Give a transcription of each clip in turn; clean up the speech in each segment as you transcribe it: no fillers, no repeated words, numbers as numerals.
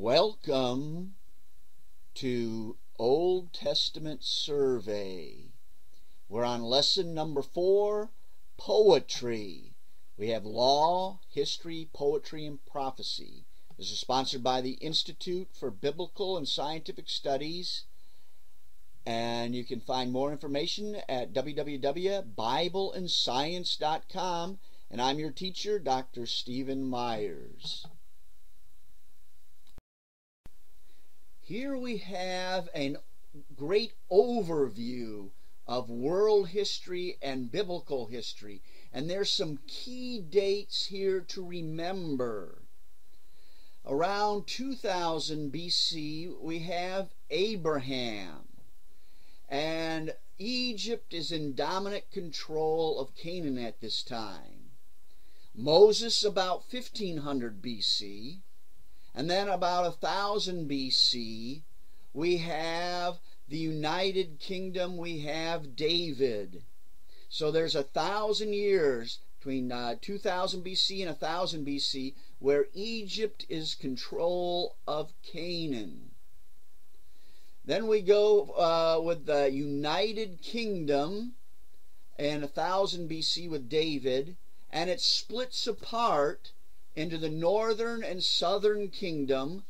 Welcome to Old Testament Survey. We're on lesson number 4, Poetry. We have Law, History, Poetry, and Prophecy. This is sponsored by the Institute for Biblical and Scientific Studies, and you can find more information at www.bibleandscience.com, and I'm your teacher, Dr. Stephen Myers. Here we have a great overview of world history and biblical history, and there's some key dates here to remember. Around 2000 BC we have Abraham, and Egypt is in dominant control of Canaan at this time. Moses about 1500 BC. And then about 1000 BC, we have the United Kingdom, we have David. So there's 1,000 years between 2000 BC and 1000 BC where Egypt is control of Canaan. Then we go with the United Kingdom in 1000 BC with David, and it splits apart into the northern and southern kingdom,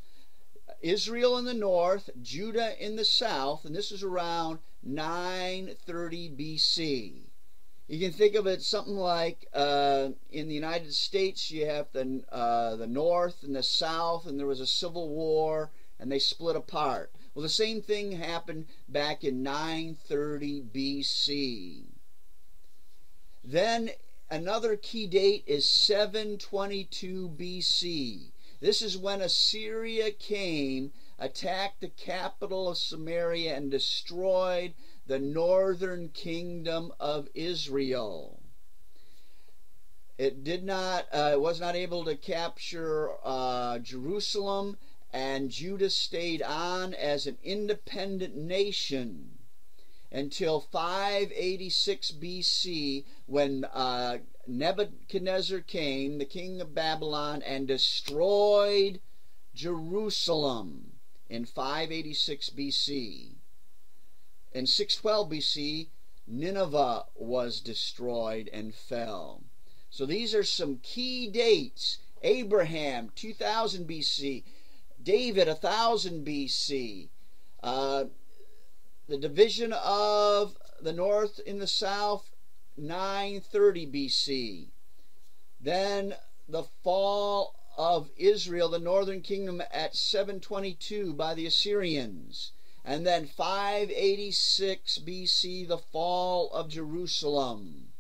Israel in the north, Judah in the south, and this is around 930 BC. You can think of it something like in the United States you have the north and the south, and there was a civil war and they split apart. Well, the same thing happened back in 930 BC. Then another key date is 722 BC. This is when Assyria came, attacked the capital of Samaria, and destroyed the northern kingdom of Israel. It was not able to capture Jerusalem, and Judah stayed on as an independent nation until 586 BC, when Nebuchadnezzar came, the king of Babylon, and destroyed Jerusalem in 586 BC. In 612 BC, Nineveh was destroyed and fell. So these are some key dates. Abraham, 2000 BC. David, 1000 BC. The division of the north in the south, 930 BC. Then the fall of Israel, the northern kingdom, at 722 by the Assyrians. And then 586 BC, the fall of Jerusalem.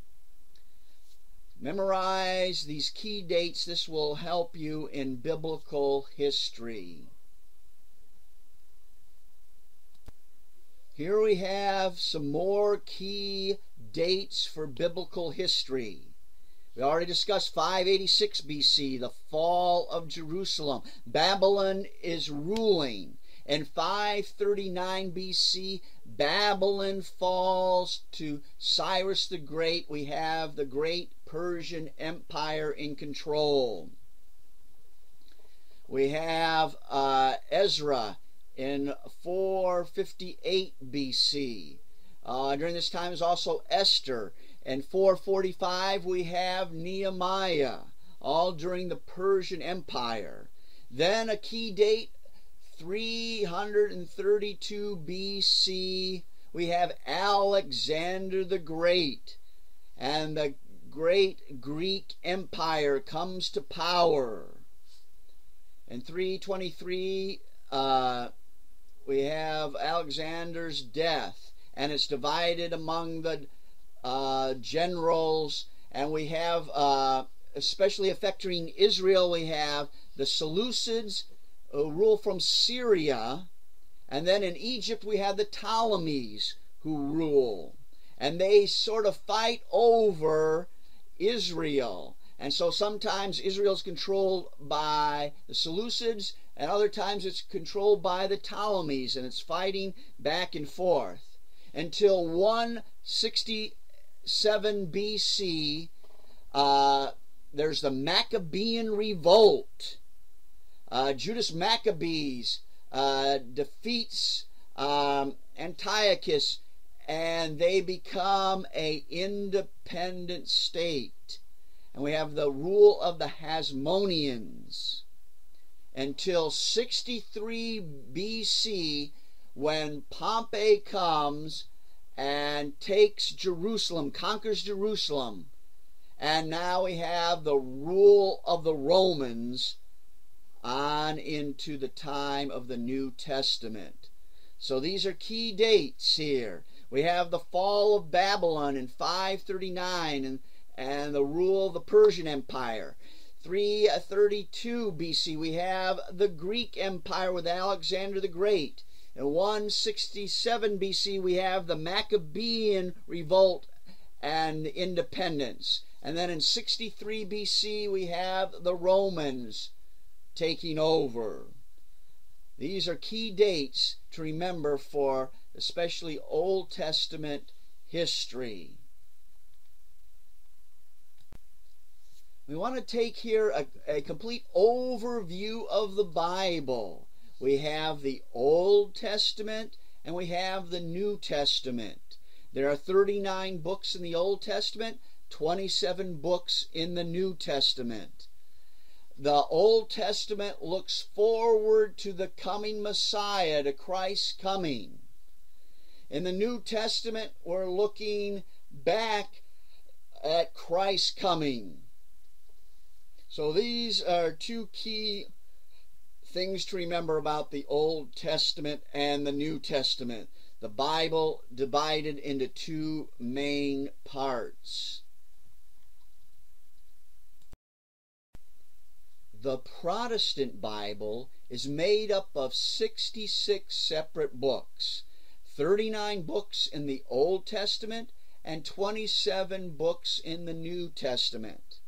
Memorize these key dates. This will help you in biblical history. Here we have some more key dates for biblical history. We already discussed 586 BC, the fall of Jerusalem. Babylon is ruling. In 539 BC, Babylon falls to Cyrus the Great. We have the great Persian Empire in control. We have Ezra in 458 BC. During this time is also Esther. In 445 we have Nehemiah, all during the Persian Empire. Then a key date, 332 BC, we have Alexander the Great, and the great Greek Empire comes to power. In 323 we have Alexander's death, and it's divided among the generals, and we have, especially affecting Israel, we have the Seleucids who rule from Syria, and then in Egypt we have the Ptolemies who rule, and they sort of fight over Israel. And so sometimes Israel's controlled by the Seleucids, and other times it's controlled by the Ptolemies, and it's fighting back and forth until 167 BC. There's the Maccabean revolt. Judas Maccabees defeats Antiochus, and they become an independent state. And we have the rule of the Hasmoneans until 63 BC, when Pompey comes and takes Jerusalem, conquers Jerusalem. And now we have the rule of the Romans on into the time of the New Testament. So these are key dates here. We have the fall of Babylon in 539 and the rule of the Persian Empire. 332 BC, we have the Greek Empire with Alexander the Great. In 167 BC, we have the Maccabean revolt and independence. And then in 63 BC, we have the Romans taking over. These are key dates to remember for especially Old Testament history. We want to take here a complete overview of the Bible. We have the Old Testament and we have the New Testament. There are 39 books in the Old Testament, 27 books in the New Testament. The Old Testament looks forward to the coming Messiah, to Christ's coming. In the New Testament, we're looking back at Christ's coming. So these are two key things to remember about the Old Testament and the New Testament. The Bible divided into two main parts. The Protestant Bible is made up of 66 separate books, 39 books in the Old Testament and 27 books in the New Testament.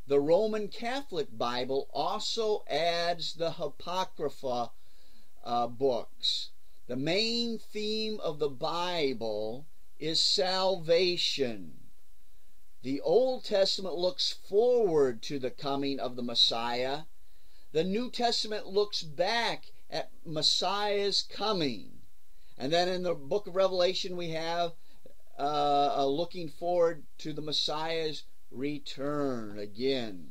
The Roman Catholic Bible also adds the Apocrypha books. The main theme of the Bible is salvation. The Old Testament looks forward to the coming of the Messiah. The New Testament looks back at Messiah's coming. And then in the book of Revelation we have looking forward to the Messiah's return again.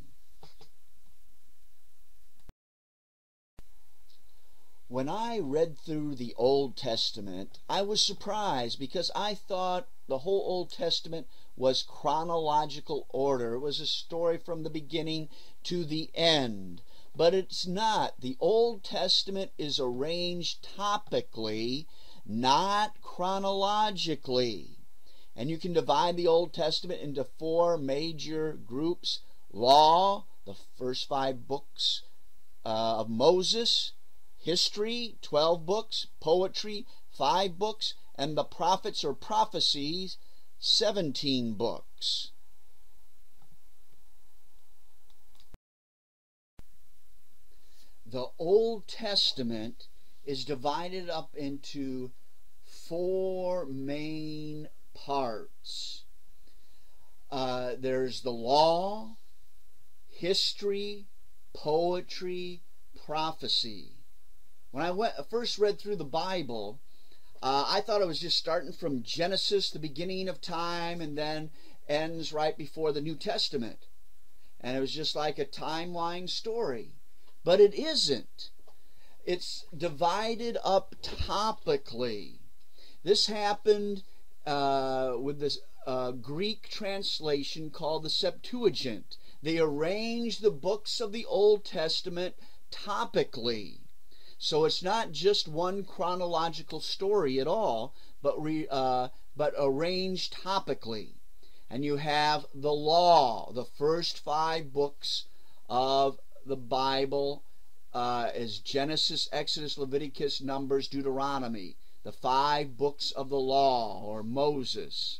When I read through the Old Testament, I was surprised because I thought the whole Old Testament was chronological order. It was a story from the beginning to the end. But it's not. The Old Testament is arranged topically, not chronologically. And you can divide the Old Testament into four major groups. Law, the first 5 books of Moses. History, 12 books. Poetry, 5 books. And the prophets or prophecies, 17 books. The Old Testament is divided up into 4 main parts. There's the law, history, poetry, prophecy. When I first read through the Bible, I thought it was just starting from Genesis, the beginning of time, and then ends right before the New Testament. And it was just like a timeline story. But it isn't. It's divided up topically. This happened with this Greek translation called the Septuagint. They arranged the books of the Old Testament topically. So it's not just one chronological story at all, but arranged topically. And you have the law, the first 5 books of the Bible is Genesis, Exodus, Leviticus, Numbers, Deuteronomy. The 5 books of the law, or Moses.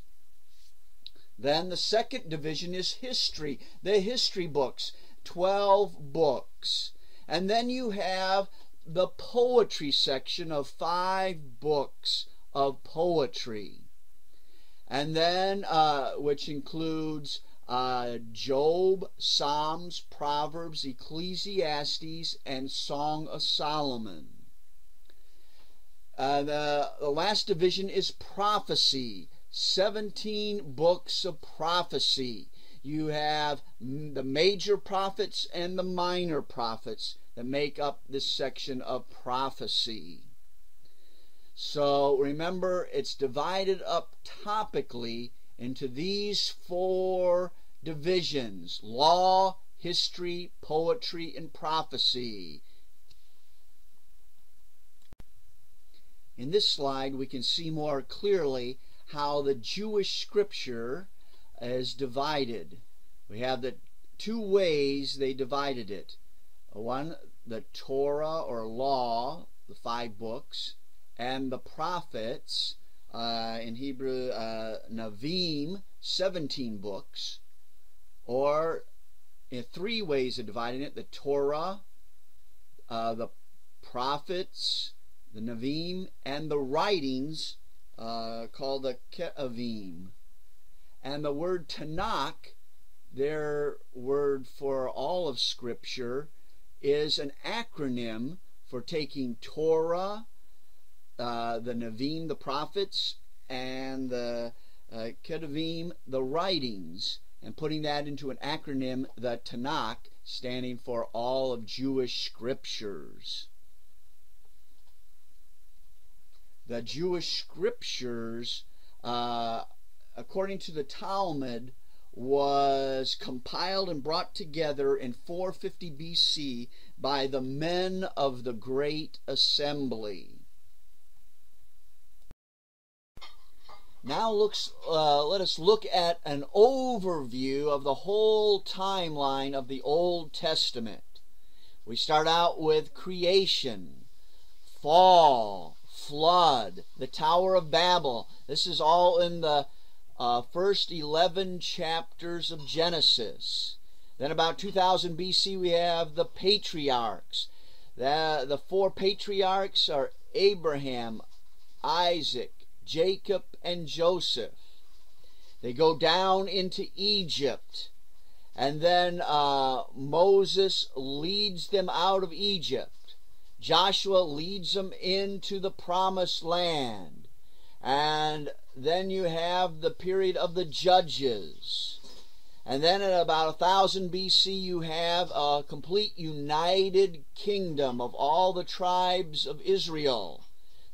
Then the second division is history, the history books, 12 books. And then you have the poetry section of 5 books of poetry. And then, which includes Job, Psalms, Proverbs, Ecclesiastes, and Song of Solomon. The last division is prophecy. 17 books of prophecy. You have the major prophets and the minor prophets that make up this section of prophecy. So remember, it's divided up topically into these 4 divisions: law, history, poetry, and prophecy. In this slide, we can see more clearly how the Jewish scripture is divided. We have the 2 ways they divided it. One, the Torah or law, the 5 books, and the prophets, in Hebrew, Navim, 17 books, or in 3 ways of dividing it: the Torah, the prophets, the Navim, and the writings, called the Ketuvim. And the word Tanakh, their word for all of Scripture, is an acronym for taking Torah, the Navim, the prophets, and the Ketuvim, the writings, and putting that into an acronym, the Tanakh, standing for all of Jewish scriptures. The Jewish scriptures, according to the Talmud, was compiled and brought together in 450 BC by the men of the Great Assembly. Now let us look at an overview of the whole timeline of the Old Testament. We start out with creation, fall, flood, the Tower of Babel. This is all in the first 11 chapters of Genesis. Then about 2000 BC we have the patriarchs. The 4 patriarchs are Abraham, Isaac, Jacob, and Joseph. They go down into Egypt, and then Moses leads them out of Egypt. Joshua leads them into the promised land. And then you have the period of the judges. And then at about 1000 BC you have a complete united kingdom of all the tribes of Israel.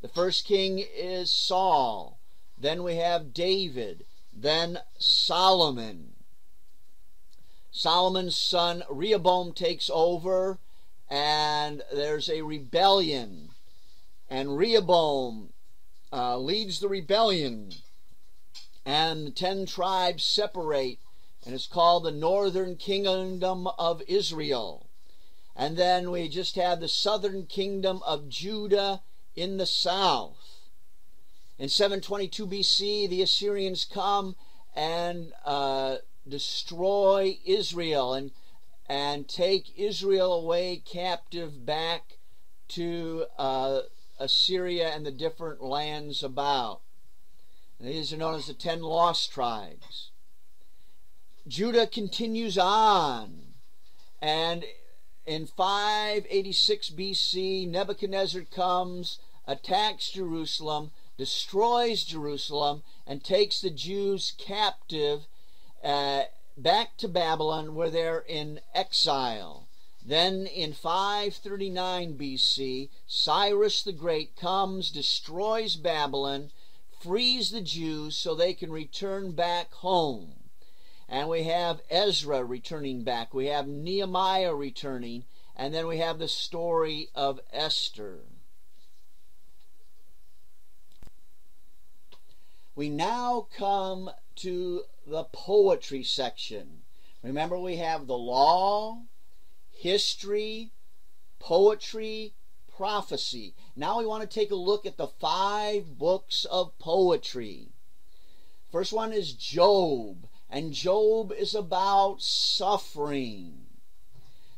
The first king is Saul. Then we have David. Then Solomon. Solomon's son Rehoboam takes over, and there's a rebellion. And Rehoboam leads the rebellion. And the 10 tribes separate, and it's called the Northern Kingdom of Israel. And then we just have the Southern Kingdom of Judah in the south. In 722 BC, the Assyrians come and destroy Israel and take Israel away captive back to Assyria and the different lands about. And these are known as the 10 lost tribes. Judah continues on, and in 586 BC, Nebuchadnezzar comes, attacks Jerusalem, destroys Jerusalem, and takes the Jews captive back to Babylon, where they're in exile. Then in 539 BC, Cyrus the Great comes, destroys Babylon, frees the Jews so they can return back home. And we have Ezra returning back. We have Nehemiah returning. And then we have the story of Esther. We now come to the poetry section. Remember, we have the law, history, poetry, prophecy. Now we want to take a look at the 5 books of poetry. First one is Job. And Job is about suffering.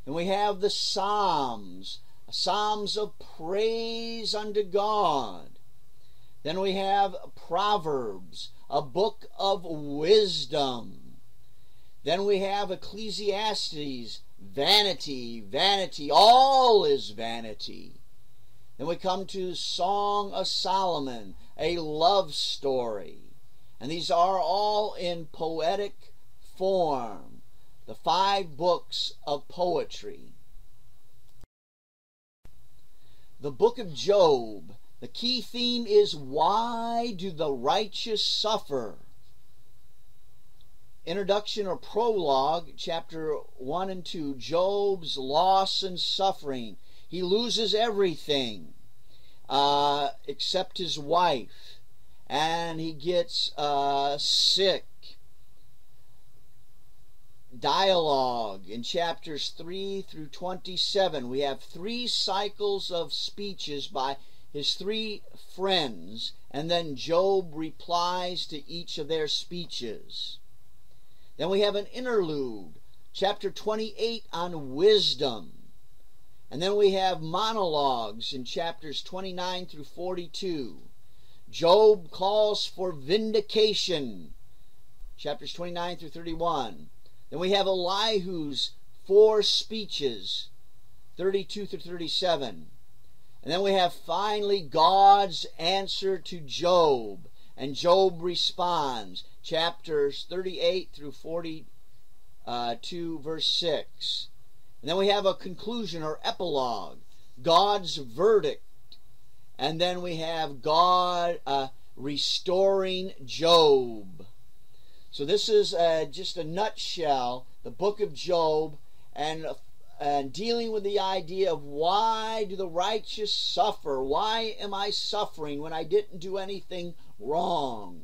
Then we have the Psalms, Psalms of praise unto God. Then we have Proverbs, a book of wisdom. Then we have Ecclesiastes, vanity, vanity, all is vanity. Then we come to Song of Solomon, a love story. And these are all in poetic form, the 5 books of poetry. The book of Job, the key theme is, why do the righteous suffer? Introduction or prologue, chapter 1 and 2, Job's loss and suffering. He loses everything except his wife, and he gets sick. Dialogue in chapters 3 through 27. We have 3 cycles of speeches by his 3 friends, and then Job replies to each of their speeches. Then we have an interlude, chapter 28 on wisdom. And then we have monologues in chapters 29 through 42. Job calls for vindication, chapters 29 through 31. Then we have Elihu's 4 speeches, 32 through 37. And then we have finally God's answer to Job. And Job responds, chapters 38 through 42, verse 6. And then we have a conclusion or epilogue, God's verdict. And then we have God restoring Job. So this is just a nutshell, the book of Job, and dealing with the idea of, why do the righteous suffer? Why am I suffering when I didn't do anything wrong?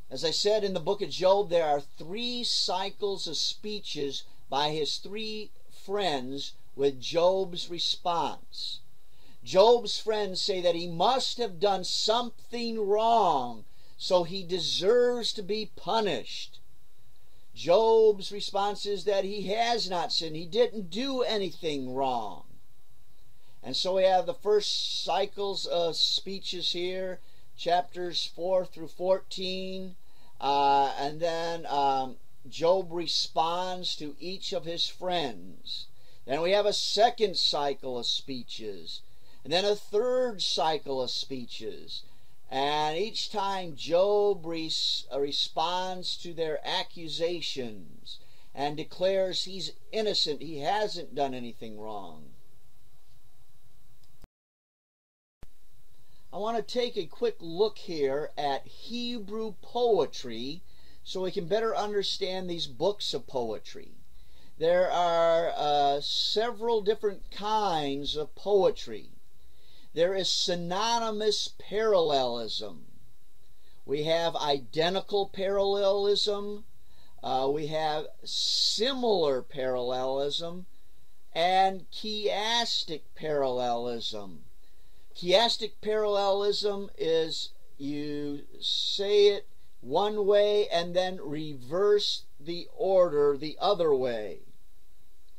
As I said, in the book of Job, there are 3 cycles of speeches by his 3 friends with Job's response. Job's friends say that he must have done something wrong, so he deserves to be punished. Job's response is that he has not sinned. He didn't do anything wrong. And so we have the first cycles of speeches here, chapters 4 through 14. And then Job responds to each of his friends. Then we have a second cycle of speeches. And then a third cycle of speeches. And each time Job responds to their accusations and declares he's innocent, he hasn't done anything wrong. I want to take a quick look here at Hebrew poetry so we can better understand these books of poetry. There are several different kinds of poetry. There is synonymous parallelism. We have identical parallelism. We have similar parallelism and chiastic parallelism. Chiastic parallelism is you say it one way and then reverse the order the other way.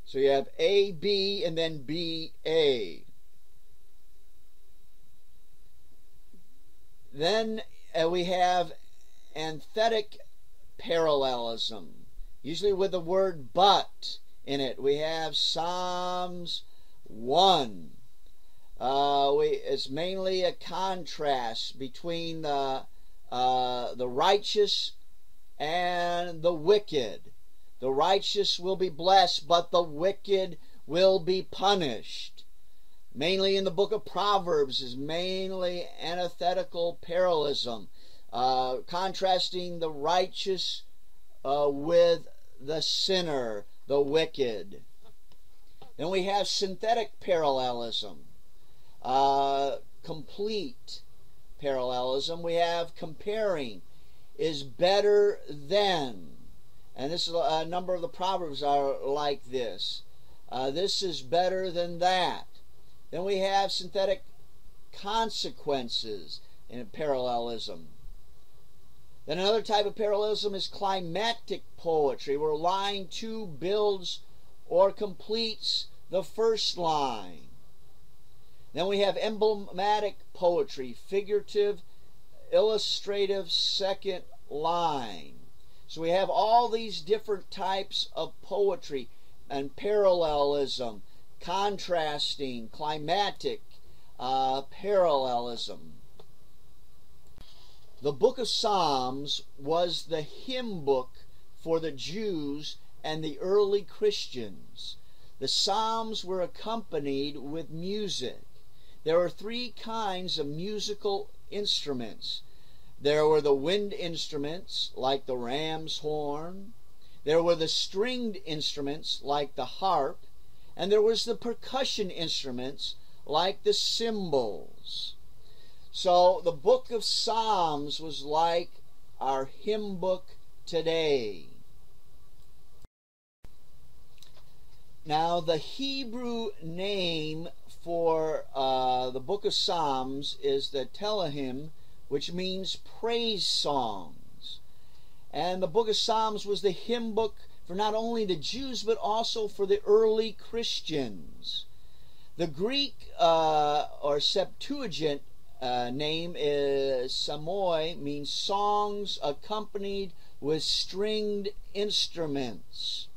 So you have A, B, and then B, A. Then we have antithetic parallelism, usually with the word but in it. We have Psalms 1. It's mainly a contrast between the righteous and the wicked. The righteous will be blessed, but the wicked will be punished. Mainly in the book of Proverbs is mainly antithetical parallelism, contrasting the righteous with the sinner, the wicked. Then we have synthetic parallelism, complete parallelism. We have comparing, is better than. And this is a number of the Proverbs are like this. This is better than that. Then we have synthetic consequences in parallelism. Then another type of parallelism is climactic poetry, where line 2 builds or completes the first line. Then we have emblematic poetry, figurative, illustrative second line. So we have all these different types of poetry and parallelism, contrasting, climatic parallelism. The book of Psalms was the hymn book for the Jews and the early Christians. The Psalms were accompanied with music. There were three kinds of musical instruments. There were the wind instruments, like the ram's horn. There were the stringed instruments, like the harp. And there was the percussion instruments, like the cymbals. So the book of Psalms was like our hymn book today. Now, the Hebrew name for the book of Psalms is the Telahim, which means praise songs. And the book of Psalms was the hymn book for not only the Jews, but also for the early Christians. The Greek or Septuagint name is Samoi, means songs accompanied with stringed instruments.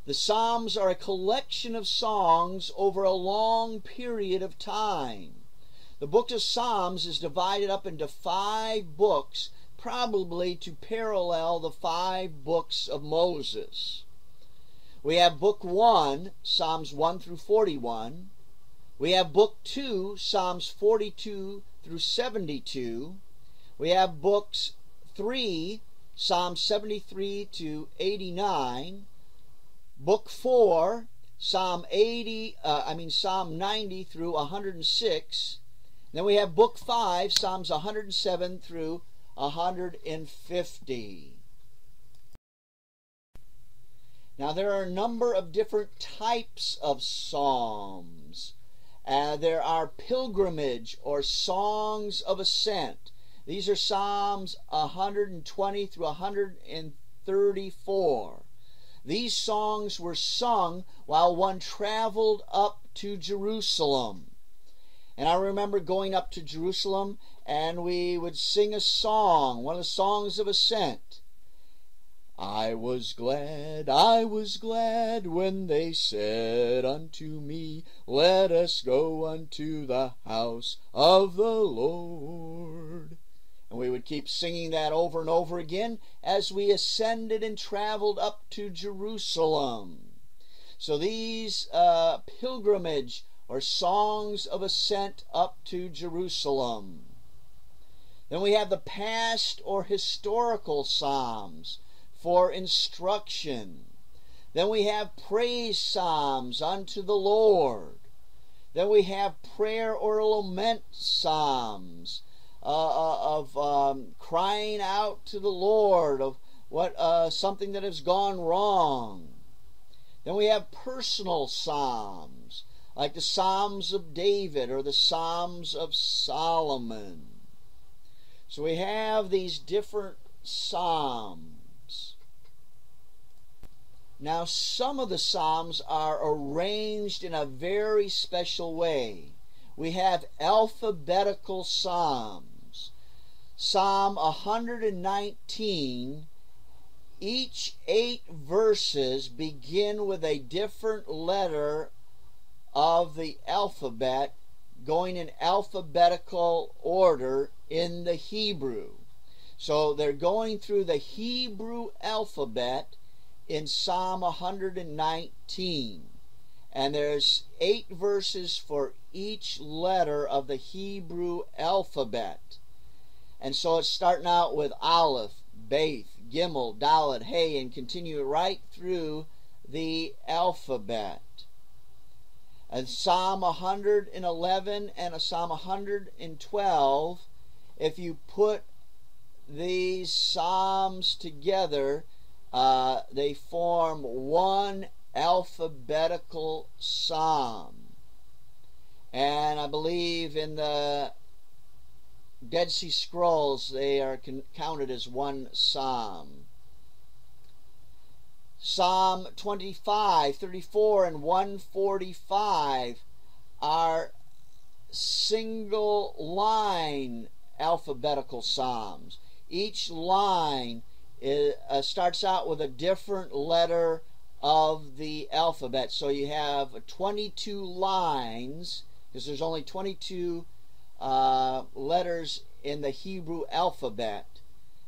The Psalms are a collection of songs over a long period of time. The book of Psalms is divided up into 5 books, probably to parallel the 5 books of Moses. We have book 1, Psalms 1 through 41. We have book 2, Psalms 42 through 72. We have books 3, Psalms 73 to 89. Book 4, Psalm 90 through 106. Then we have book 5, Psalms 107 through 150. Now there are a number of different types of psalms. There are pilgrimage or songs of ascent. These are Psalms 120 through 134. These songs were sung while one traveled up to Jerusalem. And I remember going up to Jerusalem, and we would sing a song, one of the songs of ascent. I was glad when they said unto me, let us go unto the house of the Lord. And we would keep singing that over and over again as we ascended and traveled up to Jerusalem. So these pilgrimage or songs of ascent up to Jerusalem. Then we have the past or historical psalms for instruction. Then we have praise psalms unto the Lord. Then we have prayer or lament psalms of crying out to the Lord of what something that has gone wrong. Then we have personal psalms, like the Psalms of David or the Psalms of Solomon. So we have these different psalms. Now, some of the psalms are arranged in a very special way. We have alphabetical psalms. Psalm 119, each 8 verses begin with a different letter of the alphabet, going in alphabetical order in the Hebrew. So they're going through the Hebrew alphabet in Psalm 119. And there's 8 verses for each letter of the Hebrew alphabet. And so it's starting out with Aleph, Beth, Gimel, Dalet, Hey, and continue right through the alphabet. And Psalm 111 and a Psalm 112, if you put these psalms together, they form one alphabetical psalm. And I believe in the Dead Sea Scrolls they are counted as one psalm. Psalm 25, 34, and 145 are single line alphabetical psalms. Each line It starts out with a different letter of the alphabet. So you have 22 lines, because there's only 22 letters in the Hebrew alphabet.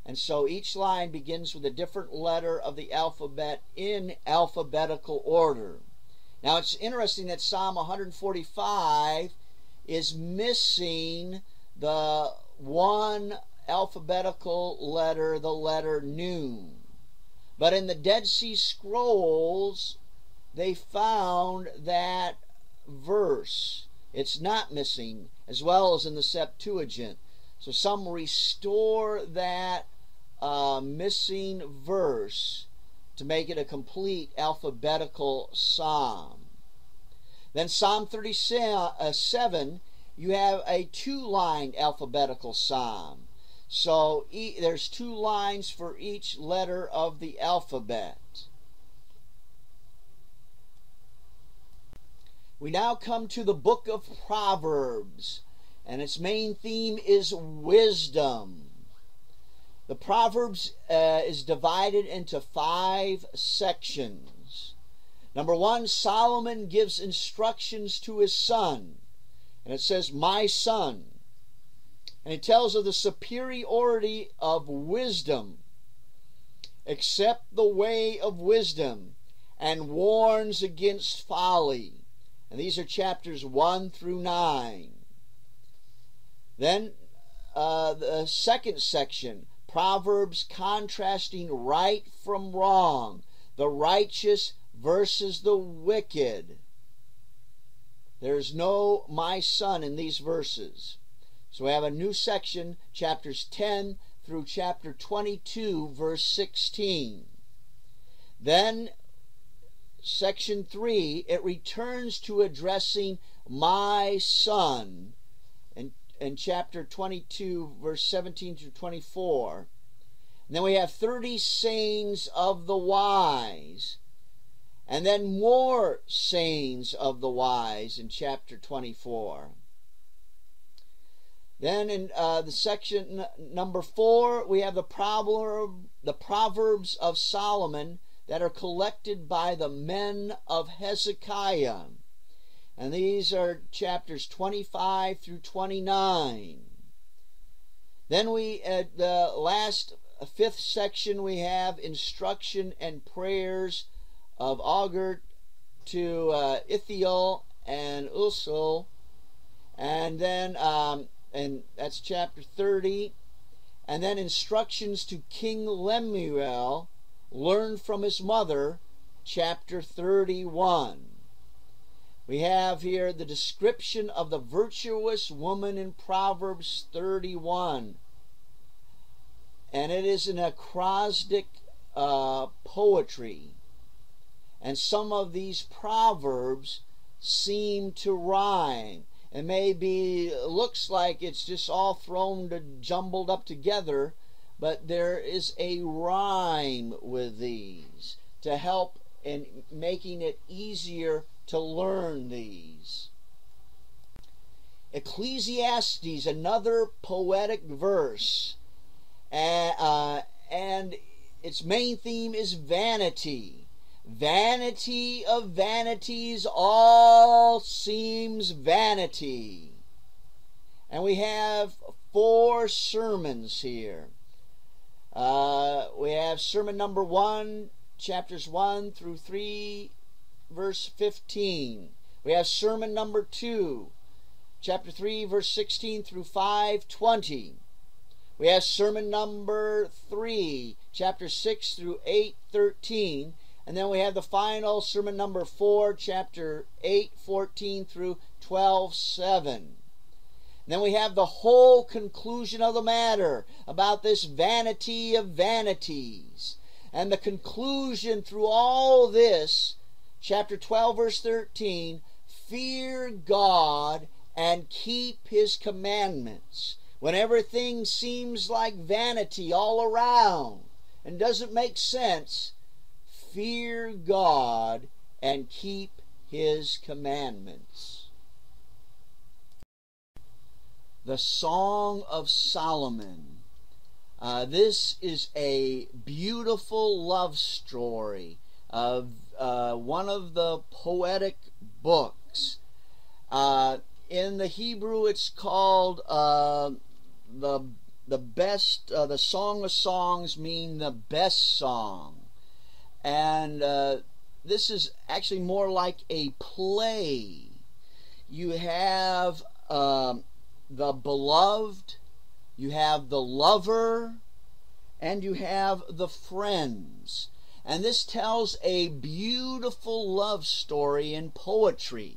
And so each line begins with a different letter of the alphabet in alphabetical order. Now it's interesting that Psalm 145 is missing the one alphabetical letter, the letter Nun. But in the Dead Sea Scrolls, they found that verse. It's not missing, as well as in the Septuagint. So some restore that missing verse to make it a complete alphabetical psalm. Then Psalm 37, you have a two-line alphabetical psalm. So there's 2 lines for each letter of the alphabet. We now come to the book of Proverbs, and its main theme is wisdom. The Proverbs is divided into 5 sections. Number 1, Solomon gives instructions to his son, and it says, "My son." And he tells of the superiority of wisdom. "Accept the way of wisdom," and warns against folly. And these are chapters 1 through 9. Then the second section, Proverbs contrasting right from wrong, the righteous versus the wicked. There's no "my son" in these verses. So we have a new section, chapters 10 through chapter 22, verse 16. Then section 3, it returns to addressing "my son" in chapter 22, verse 17 through 24. And then we have 30 sayings of the wise, and then more sayings of the wise in chapter 24. Then in the section number 4, we have the Proverbs of Solomon that are collected by the men of Hezekiah. And these are chapters 25 through 29. Then at the last 5th section, we have instruction and prayers of Agur to Ithiel and Usul. And then and that's chapter 30. And then instructions to King Lemuel, learned from his mother, chapter 31. We have here the description of the virtuous woman in Proverbs 31. And it is an acrostic poetry. And some of these proverbs seem to rhyme. It maybe looks like it's just all jumbled up together, but there is a rhyme with these to help in making it easier to learn these. Ecclesiastes, another poetic verse, and its main theme is vanity. Vanity of vanities, all seems vanity. And we have 4 sermons here. We have sermon number 1, chapters 1 through 3, verse 15. We have sermon number 2, chapter 3, verse 16 through 5:20. We have sermon number 3, chapter 6 through 8:13. And then we have the final sermon number 4, chapter 8:14 through 12:7. Then we have the whole conclusion of the matter about this vanity of vanities. And the conclusion through all this, chapter 12, verse 13, fear God and keep His commandments. When everything seems like vanity all around and doesn't make sense, fear God and keep His commandments. The Song of Solomon. This is a beautiful love story of one of the poetic books. In the Hebrew, it's called the best. The Song of Songs mean the best song, and this is actually more like a play. You have the beloved, you have the lover, and you have the friends. And this tells a beautiful love story in poetry.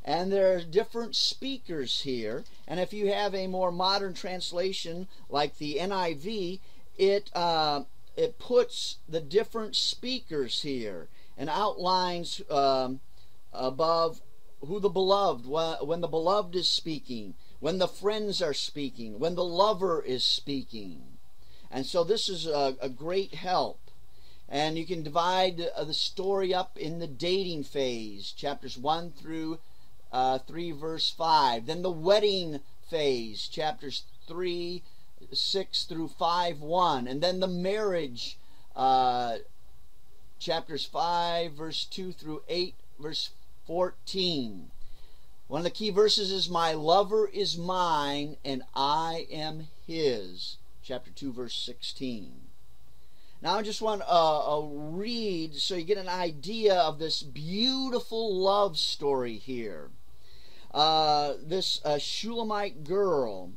And there are different speakers here. And if you have a more modern translation like the NIV, it puts the different speakers here and outlines above who the beloved, when the beloved is speaking, when the friends are speaking, when the lover is speaking. And so this is a great help. And you can divide the story up in the dating phase, chapters 1 through 3 verse 5. Then the wedding phase, chapters 3, 6 through 5, 1. And then the marriage, chapters 5 verse 2 through 8 verse 14. One of the key verses is, my lover is mine and I am his, chapter 2 verse 16. Now I just want to read so you get an idea of this beautiful love story here. This Shulamite girl,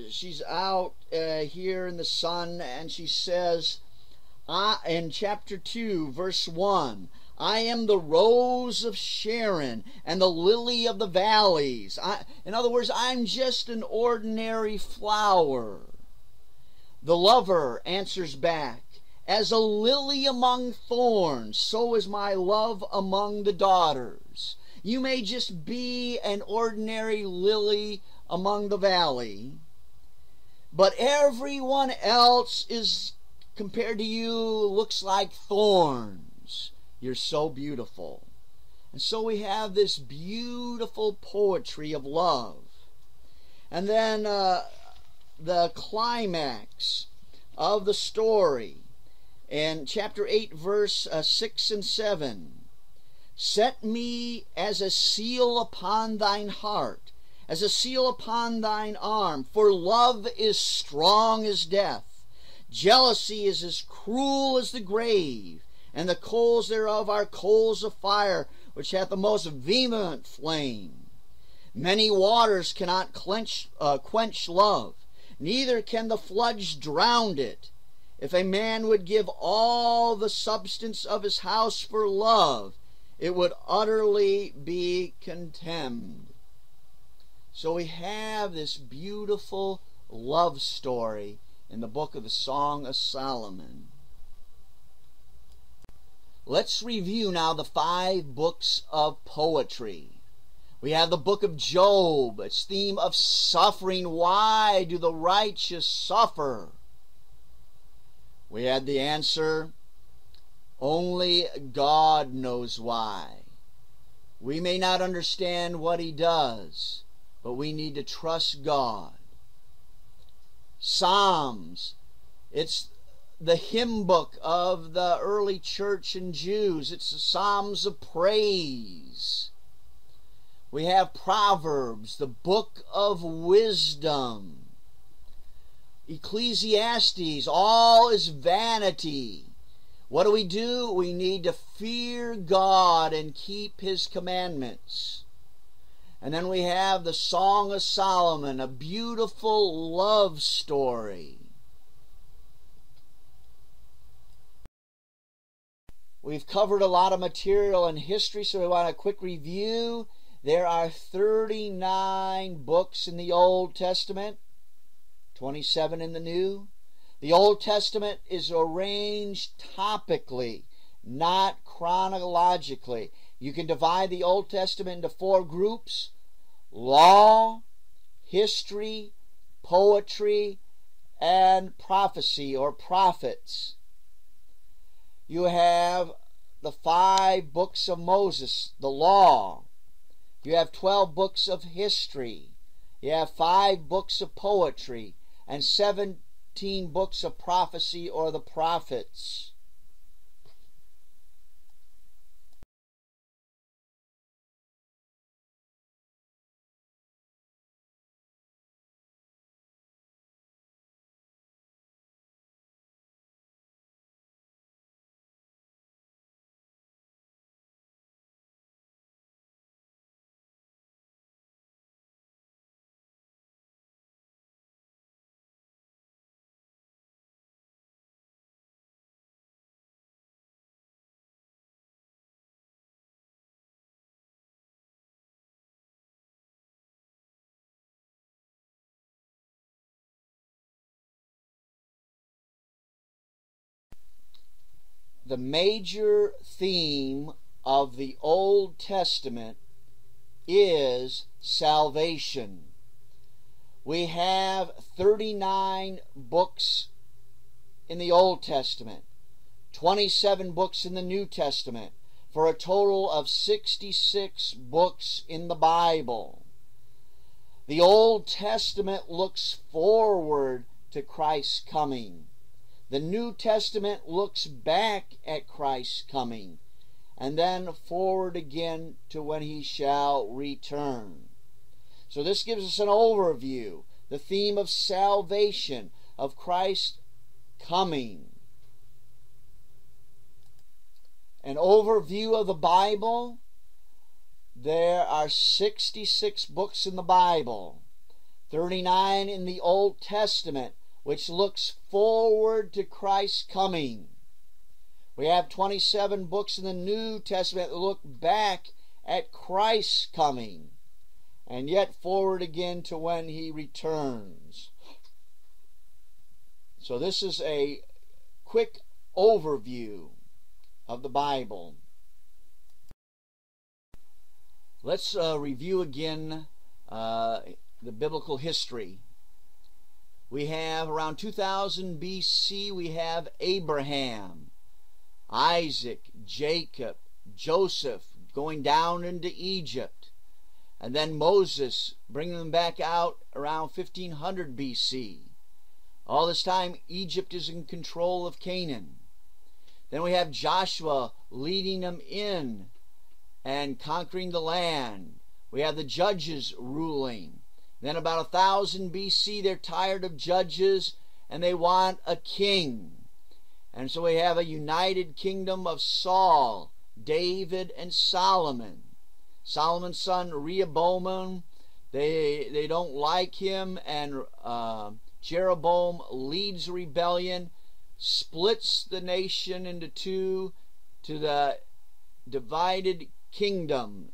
she's out here in the sun, and she says, in chapter 2 verse 1, I am the rose of Sharon and the lily of the valleys. In other words, I'm just an ordinary flower. The lover answers back, as a lily among thorns, so is my love among the daughters. You may just be an ordinary lily among the valley, but everyone else is, compared to you, looks like thorns. You're so beautiful. And so we have this beautiful poetry of love. And then the climax of the story in chapter 8 verse 6 and 7. Set me as a seal upon thine heart, as a seal upon thine arm, for love is strong as death. Jealousy is as cruel as the grave, and the coals thereof are coals of fire, which hath the most vehement flame. Many waters cannot quench love, neither can the floods drown it. If a man would give all the substance of his house for love, it would utterly be contemned. So we have this beautiful love story in the book of the Song of Solomon. Let's review now the 5 books of poetry. We have the book of Job, its theme of suffering. Why do the righteous suffer? We had the answer, only God knows why. We may not understand what he does, but we need to trust God. Psalms, it's the hymn book of the early church and Jews. It's the Psalms of praise. We have Proverbs, the book of wisdom. Ecclesiastes, all is vanity. What do? We need to fear God and keep his commandments. And then we have the Song of Solomon, a beautiful love story. We've covered a lot of material in history, so we want a quick review. There are 39 books in the Old Testament, 27 in the New. The Old Testament is arranged topically, not chronologically. You can divide the Old Testament into 4 groups: law, history, poetry, and prophecy or prophets. You have the 5 books of Moses, the law. You have 12 books of history. You have 5 books of poetry, and 17 books of prophecy, or the prophets. The major theme of the Old Testament is salvation. We have 39 books in the Old Testament, 27 books in the New Testament, for a total of 66 books in the Bible. The Old Testament looks forward to Christ's coming. The New Testament looks back at Christ's coming, and then forward again to when he shall return. So this gives us an overview, the theme of salvation, of Christ's coming. An overview of the Bible. There are 66 books in the Bible, 39 in the Old Testament, which looks forward to Christ's coming. We have 27 books in the New Testament that look back at Christ's coming, and yet forward again to when he returns. So this is a quick overview of the Bible. Let's review again the biblical history. We have around 2000 BC, we have Abraham, Isaac, Jacob, Joseph going down into Egypt, and then Moses bringing them back out around 1500 BC. All this time, Egypt is in control of Canaan. Then we have Joshua leading them in and conquering the land. We have the judges ruling. Then about 1000 BC, they're tired of judges and they want a king. And so we have a united kingdom of Saul, David, and Solomon. Solomon's son Rehoboam, they don't like him, and Jeroboam leads rebellion, splits the nation into two, to the divided kingdom.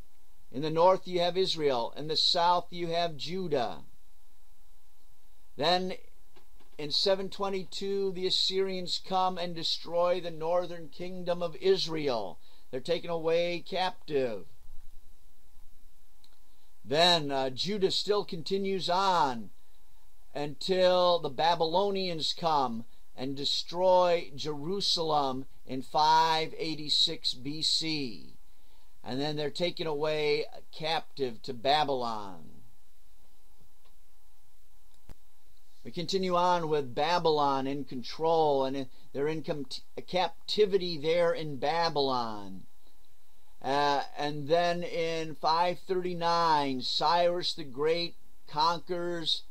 In the north you have Israel, in the south you have Judah. Then in 722 the Assyrians come and destroy the northern kingdom of Israel. They're taken away captive. Then Judah still continues on until the Babylonians come and destroy Jerusalem in 586 BC. And then they're taken away captive to Babylon. We continue on with Babylon in control, and they're in captivity there in Babylon. And then in 539, Cyrus the Great conquers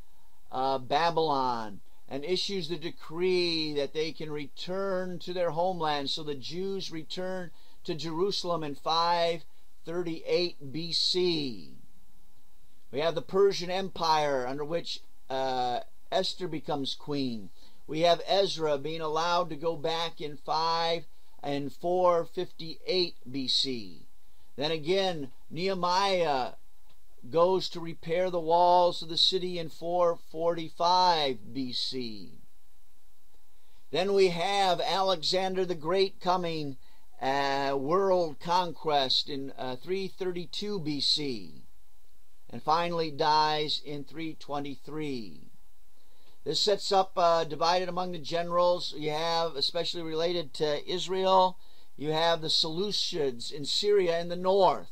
Babylon and issues the decree that they can return to their homeland. So the Jews return to Jerusalem in 538 BC. We have the Persian Empire, under which Esther becomes queen. We have Ezra being allowed to go back in 458 BC. Then again, Nehemiah goes to repair the walls of the city in 445 BC. Then we have Alexander the Great coming, world conquest in 332 BC, and finally dies in 323. This sets up, divided among the generals, you have, especially related to Israel, you have the Seleucids in Syria in the north,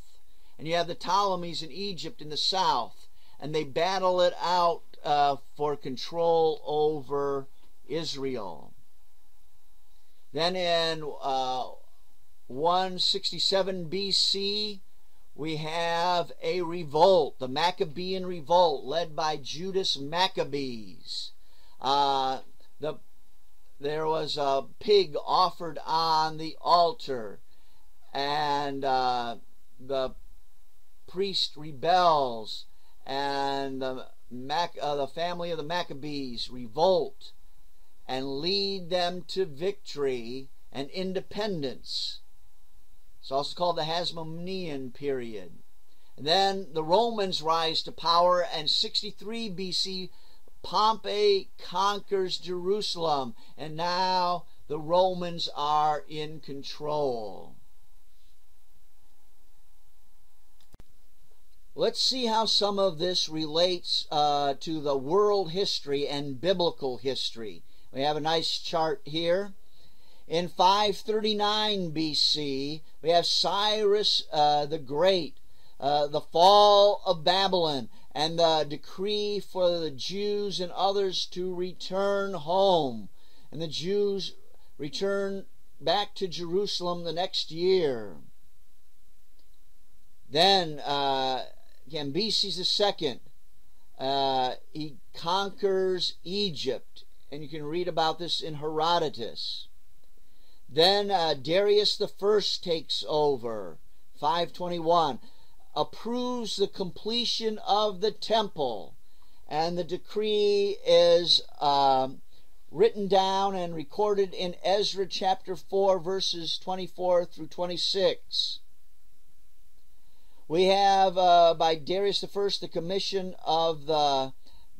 and you have the Ptolemies in Egypt in the south, and they battle it out for control over Israel. Then in 167 BC, we have a revolt, the Maccabean revolt, led by Judas Maccabees. There was a pig offered on the altar, and the priest rebels, and the family of the Maccabees revolt and lead them to victory and independence. It's also called the Hasmonean period. And then the Romans rise to power, and 63 BC, Pompey conquers Jerusalem, and now the Romans are in control. Let's see how some of this relates to the world history and biblical history. We have a nice chart here. In 539 BC, we have Cyrus the Great, the fall of Babylon, and the decree for the Jews and others to return home. And the Jews return back to Jerusalem the next year. Then, Cambyses II, he conquers Egypt, and you can read about this in Herodotus. Then Darius I takes over, 521, approves the completion of the temple, and the decree is written down and recorded in Ezra chapter 4, verses 24 through 26. We have by Darius I the commission of the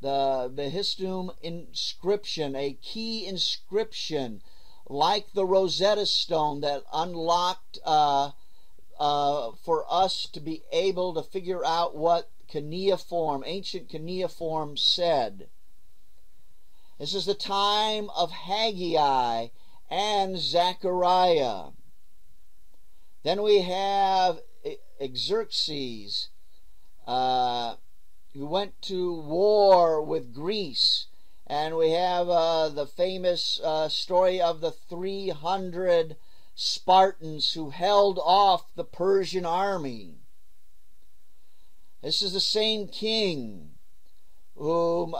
Histum inscription, a key inscription like the Rosetta Stone that unlocked for us to be able to figure out what ancient cuneiform said. This is the time of Haggai and Zechariah. Then we have Xerxes, who went to war with Greece, and we have the famous story of the 300 Spartans who held off the Persian army. This is the same king whom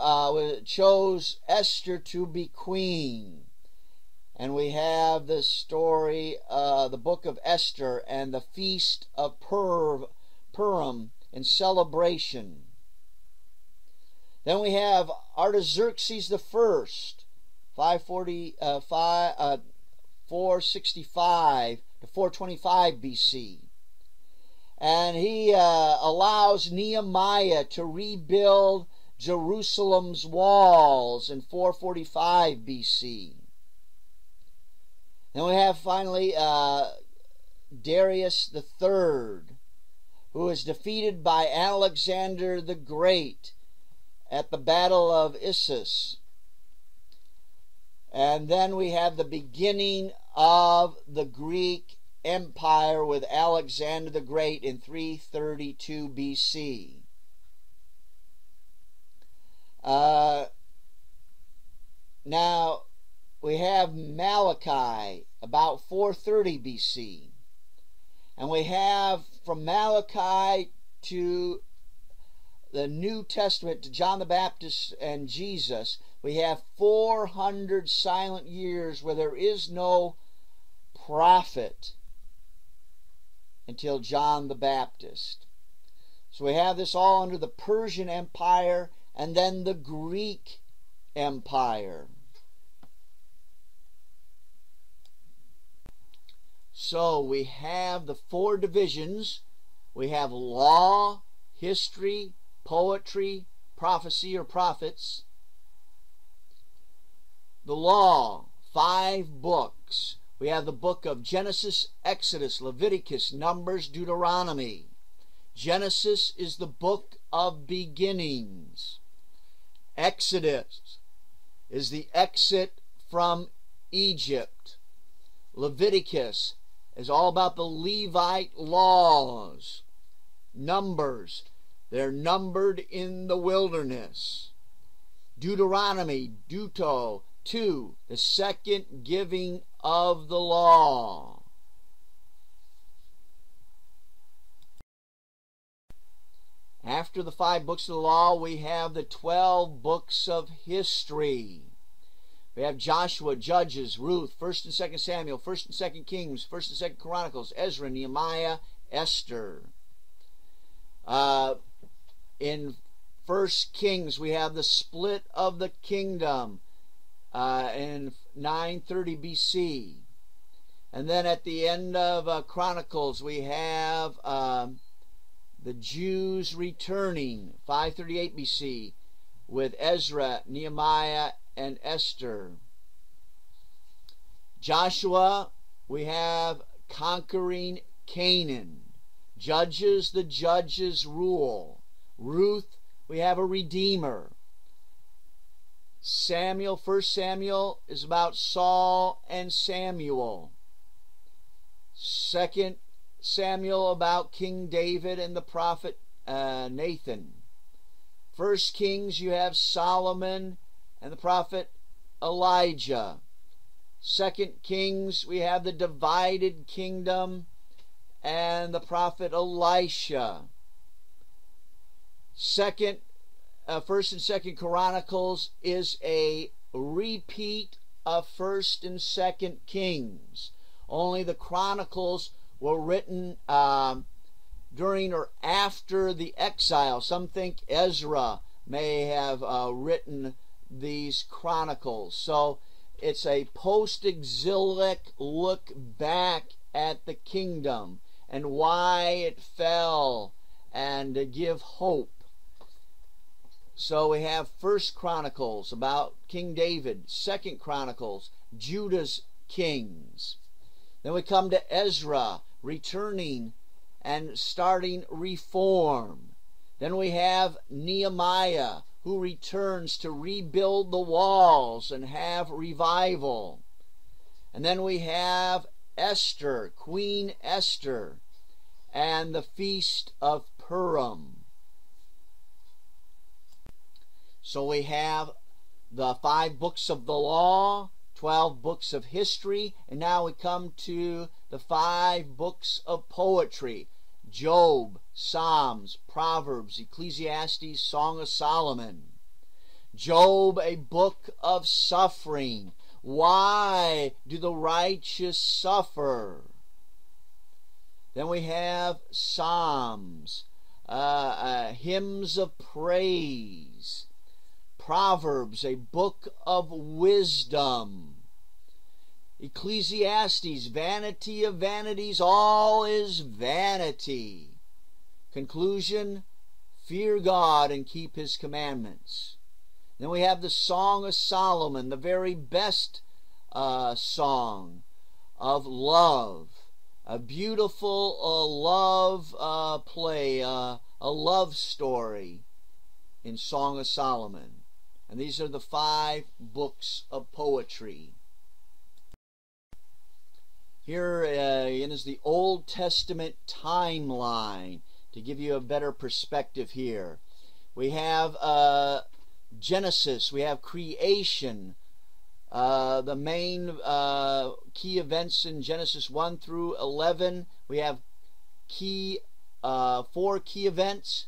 chose Esther to be queen. And we have the story, the book of Esther and the feast of Purim in celebration. Then we have Artaxerxes I, 465 to 425 BC. And he allows Nehemiah to rebuild Jerusalem's walls in 445 BC. Then we have finally Darius III, who is defeated by Alexander the Great at the Battle of Issus. And then we have the beginning of the Greek Empire with Alexander the Great in 332 BC. Now, we have Malachi about 430 BC. And we have from Malachi to the New Testament, to John the Baptist and Jesus, we have 400 silent years where there is no prophet until John the Baptist. So we have this all under the Persian Empire and then the Greek Empire. So we have the four divisions. We have law, history, poetry, prophecy or prophets. The law, 5 books. We have the book of Genesis, Exodus, Leviticus, Numbers, Deuteronomy. Genesis is the book of beginnings. Exodus is the exit from Egypt. Leviticus is all about the Levite laws. Numbers, they're numbered in the wilderness. Deuteronomy, Deuto 2, the second giving of the law. After the 5 books of the law, we have the 12 books of history. We have Joshua, Judges, Ruth, 1st and 2nd Samuel, 1st and 2nd Kings, 1st and 2nd Chronicles, Ezra, Nehemiah, Esther. In 1st Kings, we have the split of the kingdom in 930 BC. And then at the end of Chronicles, we have the Jews returning, 538 BC, with Ezra, Nehemiah, and Esther. Joshua, we have conquering Canaan. Judges, the judges rule. Ruth, we have a redeemer. Samuel, 1 Samuel, is about Saul and Samuel. 2 Samuel about King David and the prophet Nathan. 1 Kings, you have Solomon and the prophet Elijah. 2 Kings, we have the divided kingdom and the prophet Elisha. 1st and 2nd Chronicles is a repeat of 1st and 2nd Kings. Only the Chronicles were written during or after the exile. Some think Ezra may have written these Chronicles. So it's a post-exilic look back at the kingdom and why it fell and to give hope. So we have 1st Chronicles about King David, 2nd Chronicles, Judah's kings. Then we come to Ezra, returning and starting reform. Then we have Nehemiah, who returns to rebuild the walls and have revival. And then we have Esther, Queen Esther, and the Feast of Purim. So we have the 5 books of the law, 12 books of history, and now we come to the 5 books of poetry: Job, Psalms, Proverbs, Ecclesiastes, Song of Solomon. Job, a book of suffering. Why do the righteous suffer? Then we have Psalms, hymns of praise. Proverbs, a book of wisdom. Ecclesiastes, vanity of vanities, all is vanity. Conclusion, fear God and keep His commandments. Then we have the Song of Solomon, the very best song of love. A beautiful love play, a love story in Song of Solomon. And these are the 5 books of poetry. Here is the Old Testament timeline to give you a better perspective here. We have Genesis, we have creation, the main key events in Genesis 1 through 11. We have 4 key events: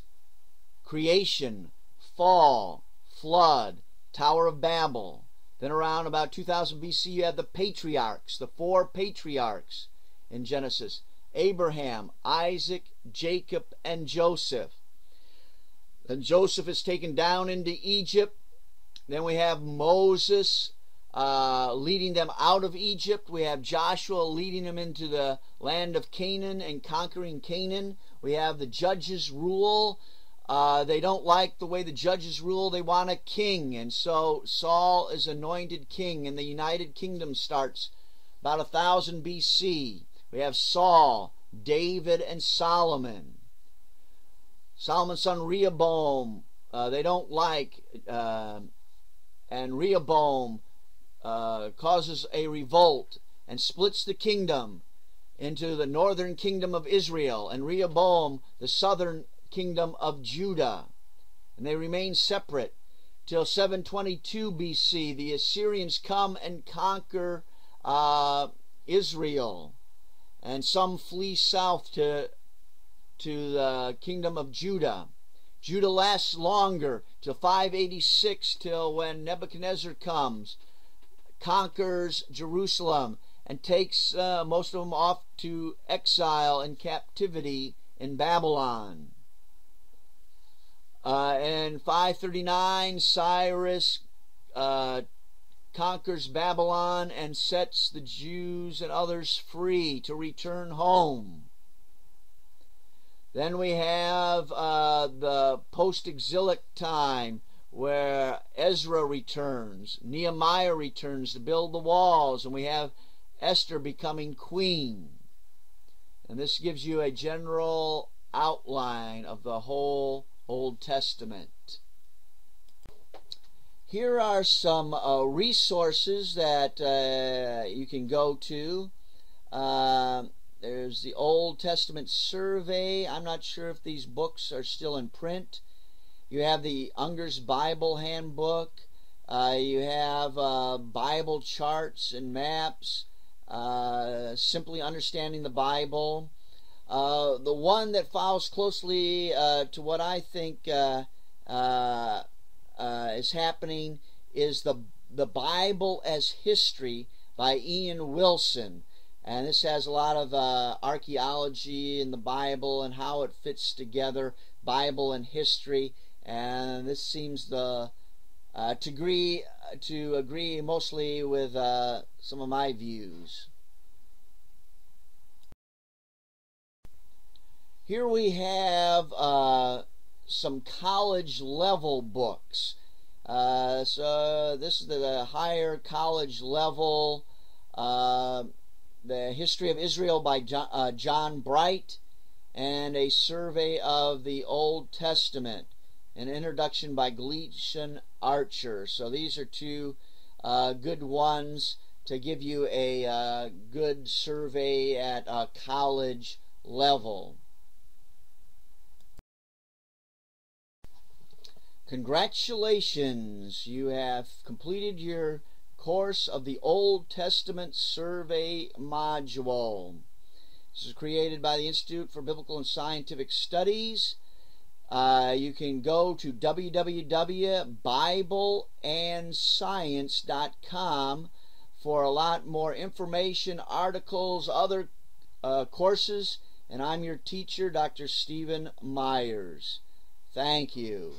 creation, fall, flood, Tower of Babel. Then around about 2000 BC you have the patriarchs, the 4 patriarchs in Genesis: Abraham, Isaac, Jacob, and Joseph. Then Joseph is taken down into Egypt. Then we have Moses leading them out of Egypt. We have Joshua leading them into the land of Canaan and conquering Canaan. We have the judges rule. They don't like the way the judges rule. They want a king. And so Saul is anointed king, and the United Kingdom starts about 1000 BC. We have Saul, David, and Solomon. Solomon's son Rehoboam, they don't like, and Rehoboam causes a revolt and splits the kingdom into the northern kingdom of Israel and Rehoboam, the southern kingdom of Judah, and they remain separate. till 722 BC. The Assyrians come and conquer Israel, and some flee south to the kingdom of Judah. Judah lasts longer till 586, till when Nebuchadnezzar comes, conquers Jerusalem, and takes most of them off to exile and captivity in Babylon. In 539, Cyrus conquers Babylon and sets the Jews and others free to return home. Then we have the post-exilic time, where Ezra returns, Nehemiah returns to build the walls, and we have Esther becoming queen. And this gives you a general outline of the whole Old Testament. Here are some resources that you can go to. There's the Old Testament Survey. I'm not sure if these books are still in print. You have the Unger's Bible Handbook. You have Bible charts and maps. Simply Understanding the Bible. The one that follows closely to what I think is happening is the Bible as History by Ian Wilson. And this has a lot of archaeology in the Bible and how it fits together, Bible and history. And this seems to agree mostly with some of my views. Here we have some college level books. So this is the higher college level, the History of Israel by John Bright, and a survey of the Old Testament, an introduction by Gleason Archer. So these are two good ones to give you a good survey at a college level. Congratulations, you have completed your course of the Old Testament Survey module. This is created by the Institute for Biblical and Scientific Studies. You can go to www.bibleandscience.com for a lot more information, articles, other courses. And I'm your teacher, Dr. Stephen Myers. Thank you.